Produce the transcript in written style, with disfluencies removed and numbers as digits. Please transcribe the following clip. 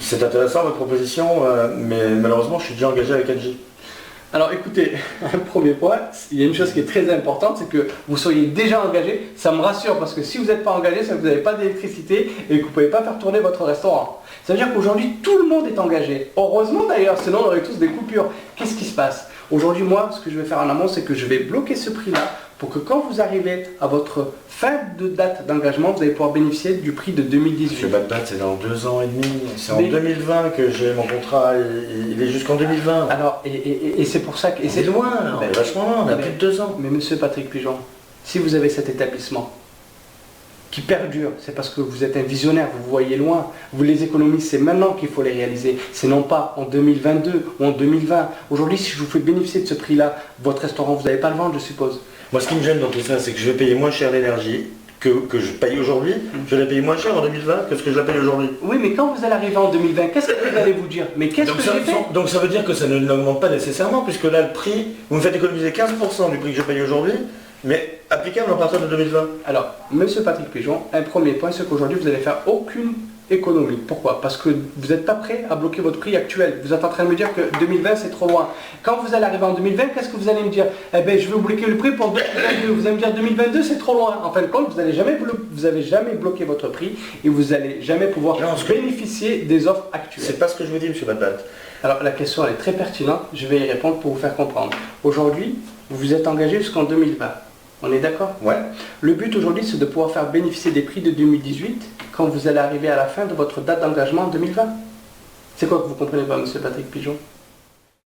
C'est intéressant votre proposition, mais malheureusement je suis déjà engagé avec Engie. Alors écoutez, un premier point, il y a une chose qui est très importante, c'est que vous soyez déjà engagé. Ça me rassure parce que si vous n'êtes pas engagé, c'est que vous n'avez pas d'électricité et que vous ne pouvez pas faire tourner votre restaurant. Ça veut dire qu'aujourd'hui, tout le monde est engagé. Heureusement d'ailleurs, sinon on aurait tous des coupures. Qu'est-ce qui se passe? Aujourd'hui, moi, ce que je vais faire en amont, c'est que je vais bloquer ce prix-là pour que quand vous arrivez à votre fin de date d'engagement, vous allez pouvoir bénéficier du prix de 2018. Je bats c'est dans 2 ans et demi. C'est en 2020 que j'ai mon contrat. Il est jusqu'en 2020. Alors, et c'est pour ça que... C'est loin, là. On est vachement loin, on a plus de 2 ans. Mais monsieur Patrick Pigeon, si vous avez cet établissement qui perdure, c'est parce que vous êtes un visionnaire, vous voyez loin. Vous les économies, c'est maintenant qu'il faut les réaliser. C'est non pas en 2022 ou en 2020. Aujourd'hui, si je vous fais bénéficier de ce prix-là, votre restaurant, vous n'allez pas le vendre, je suppose. Moi, ce qui me gêne dans tout ça, c'est que je vais payer moins cher l'énergie que je paye aujourd'hui. Je vais la payer moins cher en 2020 que ce que je la paye aujourd'hui. Oui, mais quand vous allez arriver en 2020, qu'est-ce que vous allez vous dire? Mais qu'est-ce que j'ai fait? Donc ça veut dire que ça n'augmente pas nécessairement, puisque là, le prix, vous me faites économiser 15% du prix que je paye aujourd'hui, mais applicable à partir de 2020. Alors, monsieur Patrick Pigeon, un premier point, c'est qu'aujourd'hui, vous n'allez faire aucune économie. Pourquoi? Parce que vous n'êtes pas prêt à bloquer votre prix actuel. Vous êtes en train de me dire que 2020, c'est trop loin. Quand vous allez arriver en 2020, qu'est-ce que vous allez me dire? Eh bien, je vais vous bloquer le prix pour 2022. Vous allez me dire 2022, c'est trop loin. En fin de compte, vous n'allez jamais bloquer votre prix et vous n'allez jamais pouvoir bénéficier des offres actuelles. C'est pas ce que je vous dis, monsieur Batbat. Alors, la question, elle est très pertinente. Je vais y répondre pour vous faire comprendre. Aujourd'hui, vous vous êtes engagé jusqu'en 2020. On est d'accord? Ouais. Le but aujourd'hui, c'est de pouvoir faire bénéficier des prix de 2018 quand vous allez arriver à la fin de votre date d'engagement en 2020. C'est quoi que vous comprenez pas, monsieur Patrick Pigeon?